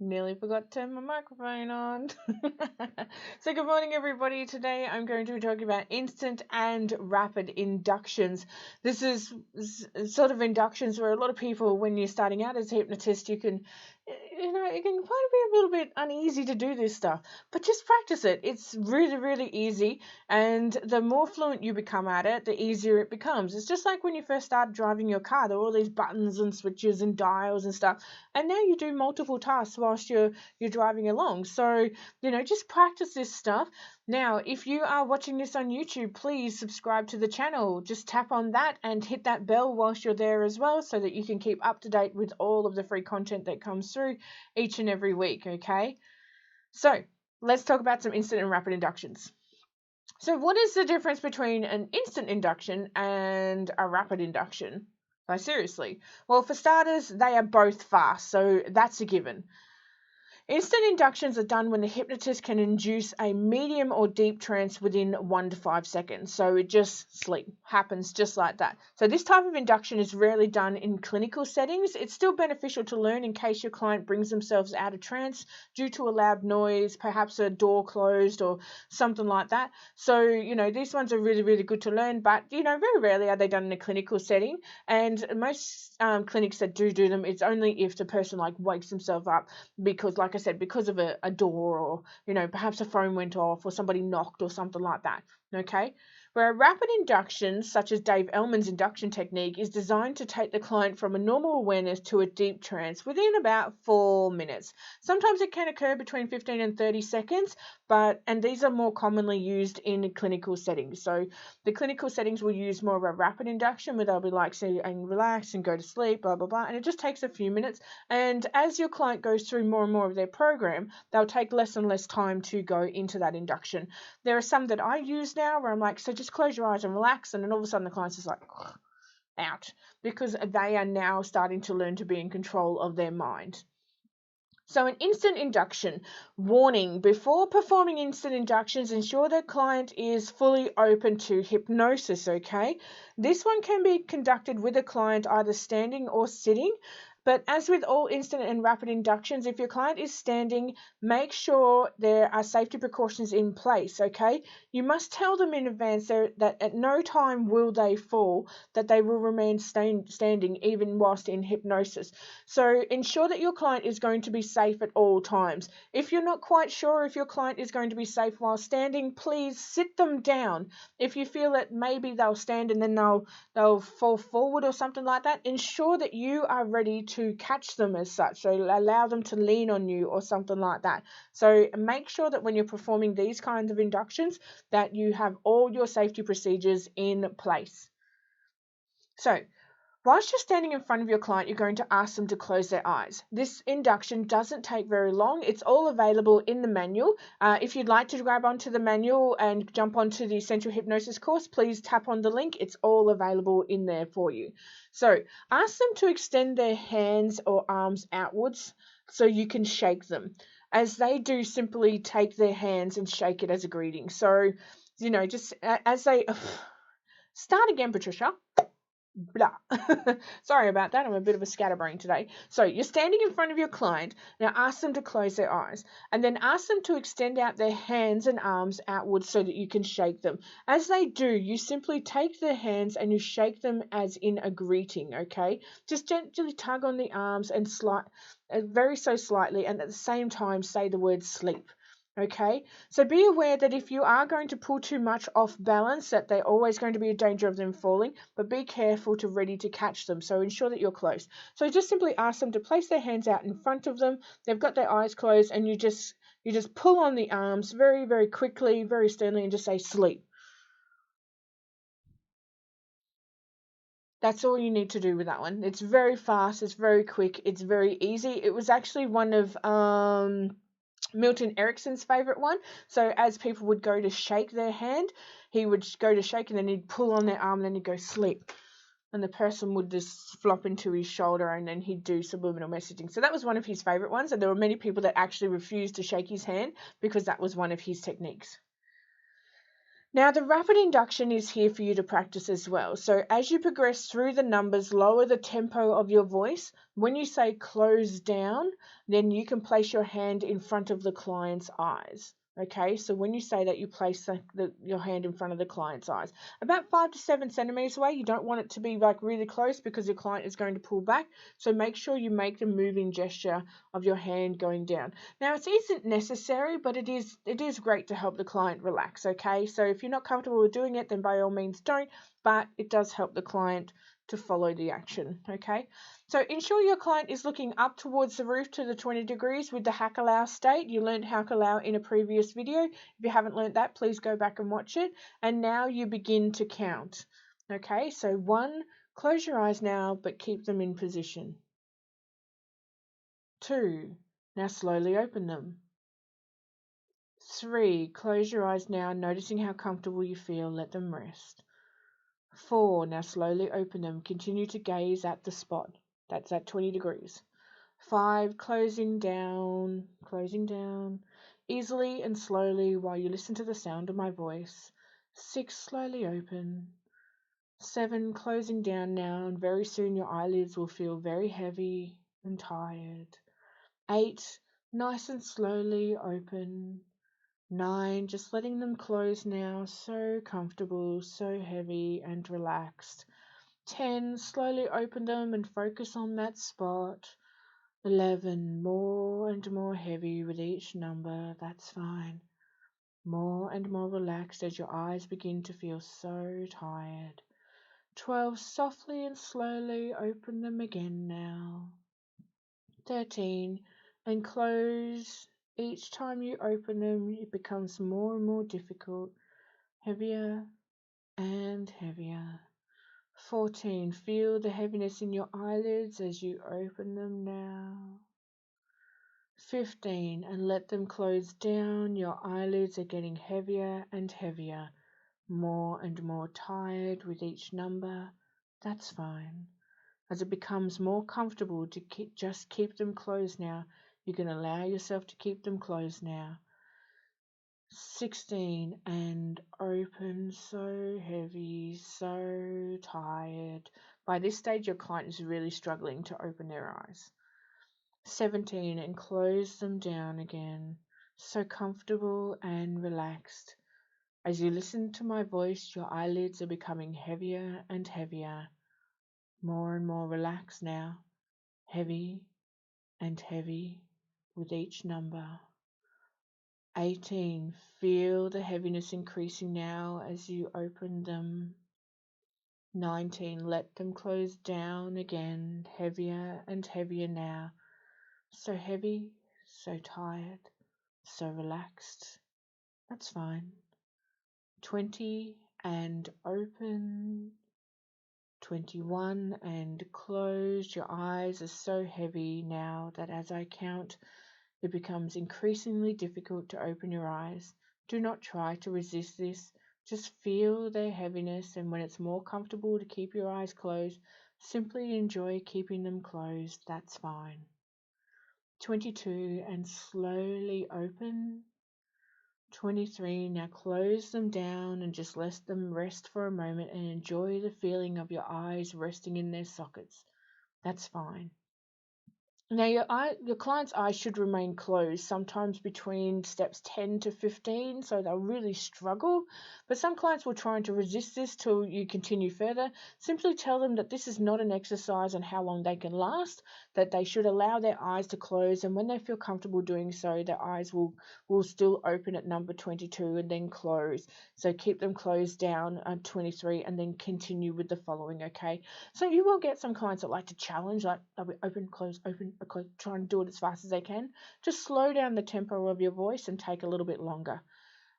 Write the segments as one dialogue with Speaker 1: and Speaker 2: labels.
Speaker 1: Nearly forgot to turn my microphone on. So, good morning, everybody. Today I'm going to be talking about instant and rapid inductions. This is sort of inductions where a lot of people, when you're starting out as a hypnotist, it can kind of be a little bit uneasy to do this stuff, but just practice it. It's really, really easy, and the more fluent you become at it, the easier it becomes. It's just like when you first started driving your car, there were all these buttons and switches and dials and stuff, and now you do multiple tasks whilst you're driving along. So just practice this stuff. Now, if you are watching this on YouTube, please subscribe to the channel. Just tap on that and hit that bell whilst you're there as well, so that you can keep up to date with all of the free content that comes through each and every week. Okay, so let's talk about some instant and rapid inductions. So what is the difference between an instant induction and a rapid induction? Like, seriously. Well, for starters, they are both fast, so that's a given. Instant inductions are done when the hypnotist can induce a medium or deep trance within 1 to 5 seconds. So it just happens just like that. So this type of induction is rarely done in clinical settings. It's still beneficial to learn in case your client brings themselves out of trance due to a loud noise, perhaps a door closed or something like that. So, these ones are really, really good to learn, but, very rarely are they done in a clinical setting. And most clinics that do them, it's only if the person wakes themselves up because, like I said, because of a door, or perhaps a phone went off or somebody knocked or something like that. Okay, where rapid inductions, such as Dave Ellman's induction technique, is designed to take the client from a normal awareness to a deep trance within about 4 minutes. Sometimes it can occur between 15 and 30 seconds, and these are more commonly used in clinical settings. So the clinical settings will use more of a rapid induction, where they'll be like, say, and relax and go to sleep, blah blah blah, and it just takes a few minutes. And as your client goes through more and more of their program, they'll take less and less time to go into that induction. There are some that I use now where I'm like, so just close your eyes and relax, and then all of a sudden the client's just like out, because they are now starting to learn to be in control of their mind. So an instant induction. Warning: before performing instant inductions, ensure the client is fully open to hypnosis, okay? This one can be conducted with a client either standing or sitting. But as with all instant and rapid inductions, if your client is standing, make sure there are safety precautions in place, okay? You must tell them in advance that at no time will they fall, that they will remain standing even whilst in hypnosis. So ensure that your client is going to be safe at all times. If you're not quite sure if your client is going to be safe while standing, please sit them down. If you feel that maybe they'll stand and then they'll fall forward or something like that, ensure that you are ready to catch them as such. So allow them to lean on you or something like that. So make sure that when you're performing these kinds of inductions, that you have all your safety procedures in place. So whilst you're standing in front of your client, you're going to ask them to close their eyes. This induction doesn't take very long. It's all available in the manual. If you'd like to grab onto the manual and jump onto the Essential Hypnosis course, please tap on the link. It's all available in there for you. So ask them to extend their hands or arms outwards so you can shake them. As they do, simply take their hands and shake it as a greeting. So, just as they... Start again, Patricia. Blah. Sorry about that. I'm a bit of a scatterbrain today. So you're standing in front of your client. Now ask them to close their eyes, and then ask them to extend out their hands and arms outwards so that you can shake them. As they do, you simply take their hands and you shake them as in a greeting, okay? Just gently tug on the arms and very slightly, and at the same time say the word sleep. Okay, so be aware that if you are going to pull too much off balance, that they're always going to be a danger of them falling, but be careful to ready to catch them. So ensure that you're close. So just simply ask them to place their hands out in front of them. They've got their eyes closed, and you just pull on the arms very, very quickly, very sternly, and just say sleep. That's all you need to do with that one. It's very fast, it's very quick, it's very easy. It was actually one of Milton Erickson's favorite one. So as people would go to shake their hand, he would go to shake and then he'd pull on their arm and then he'd go sleep. And the person would just flop into his shoulder and then he'd do subliminal messaging. So that was one of his favorite ones. And there were many people that actually refused to shake his hand because that was one of his techniques. Now, the rapid induction is here for you to practice as well. So, as you progress through the numbers, lower the tempo of your voice. When you say close down, then you can place your hand in front of the client's eyes. Okay, so when you say that, you place your hand in front of the client's eyes, about 5 to 7 centimeters away. You don't want it to be like really close because your client is going to pull back. So make sure you make the moving gesture of your hand going down. Now, it isn't necessary, but it is great to help the client relax. Okay, so if you're not comfortable with doing it, then by all means don't. But it does help the client to follow the action. Okay, so ensure your client is looking up towards the roof to the 20 degrees with the Hakalau state. You learned Hakalau in a previous video. If you haven't learned that, please go back and watch it. And now you begin to count. Okay, so 1, close your eyes now, but keep them in position. 2, now slowly open them. 3, close your eyes now, noticing how comfortable you feel, let them rest. 4, now slowly open them, continue to gaze at the spot, that's at 20 degrees. 5, closing down, easily and slowly while you listen to the sound of my voice. 6, slowly open. 7, closing down now, and very soon your eyelids will feel very heavy and tired. 8, nice and slowly open. 9, just letting them close now, so comfortable, so heavy and relaxed. 10, slowly open them and focus on that spot. 11, more and more heavy with each number, that's fine. More and more relaxed as your eyes begin to feel so tired. 12, softly and slowly open them again now. 13, and close. Each time you open them, it becomes more and more difficult, heavier and heavier. 14, feel the heaviness in your eyelids as you open them now. 15, and let them close down. Your eyelids are getting heavier and heavier, more and more tired with each number. That's fine. As it becomes more comfortable to just keep them closed now, you can allow yourself to keep them closed now. 16, and open, so heavy, so tired. By this stage, your client is really struggling to open their eyes. 17, and close them down again, so comfortable and relaxed. As you listen to my voice, your eyelids are becoming heavier and heavier. More and more relaxed now, heavy and heavy with each number. 18, feel the heaviness increasing now as you open them. 19, let them close down again, heavier and heavier now. So heavy, so tired, so relaxed. That's fine. 20, and open. 21, and close. Your eyes are so heavy now that as I count, it becomes increasingly difficult to open your eyes. Do not try to resist this. Just feel their heaviness, and when it's more comfortable to keep your eyes closed, simply enjoy keeping them closed. That's fine. 22, and slowly open. 23, now close them down and just let them rest for a moment and enjoy the feeling of your eyes resting in their sockets. That's fine. Now, your client's eyes should remain closed, sometimes between steps 10 to 15, so they'll really struggle. But some clients will try to resist this till you continue further. Simply tell them that this is not an exercise on how long they can last, that they should allow their eyes to close, and when they feel comfortable doing so, their eyes will still open at number 22 and then close. So keep them closed down at 23 and then continue with the following, okay? So you will get some clients that like to challenge, like they'll be open, close, try and do it as fast as they can. Just slow down the tempo of your voice and take a little bit longer.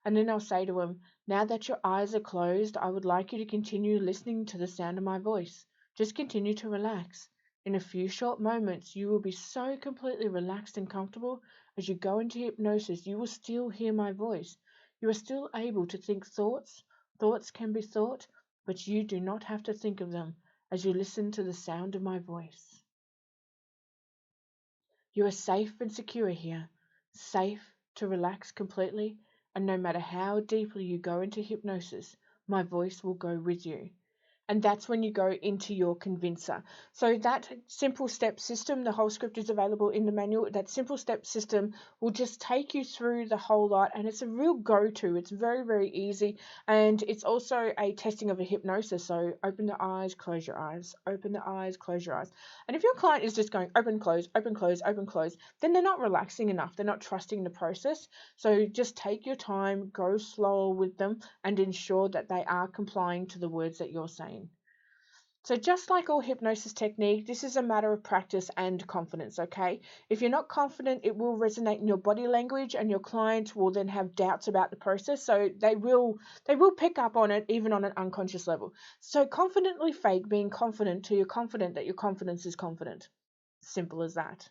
Speaker 1: And then I'll say to them, now that your eyes are closed, I would like you to continue listening to the sound of my voice. Just continue to relax. In a few short moments, you will be so completely relaxed and comfortable. As you go into hypnosis, you will still hear my voice. You are still able to think thoughts. Thoughts can be thought, but you do not have to think of them as you listen to the sound of my voice. You are safe and secure here, safe to relax completely And no matter how deeply you go into hypnosis, my voice will go with you. And that's when you go into your convincer. So that simple step system, the whole script is available in the manual. That simple step system will just take you through the whole lot, and it's a real go-to. It's very, very easy, and it's also a testing of a hypnosis. So open the eyes, close your eyes, open the eyes, close your eyes. And if your client is just going open, close, open, close, open, close, then they're not relaxing enough. They're not trusting the process. So just take your time, go slower with them, and ensure that they are complying to the words that you're saying. So just like all hypnosis technique, this is a matter of practice and confidence, okay? If you're not confident, it will resonate in your body language, and your client will then have doubts about the process. So they will pick up on it even on an unconscious level. So confidently fake being confident till you're confident that your confidence is confident. Simple as that.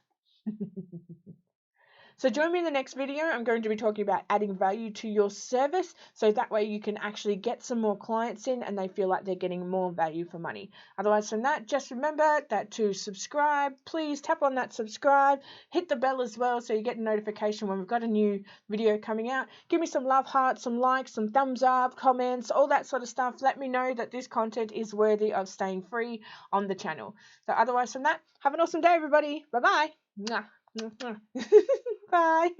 Speaker 1: So join me in the next video. I'm going to be talking about adding value to your service, so that way you can actually get some more clients in and they feel like they're getting more value for money. Otherwise from that, just remember that to subscribe, please tap on that subscribe, hit the bell as well so you get a notification when we've got a new video coming out. Give me some love hearts, some likes, some thumbs up, comments, all that sort of stuff. Let me know that this content is worthy of staying free on the channel. So otherwise from that, have an awesome day everybody. Bye bye. Bye.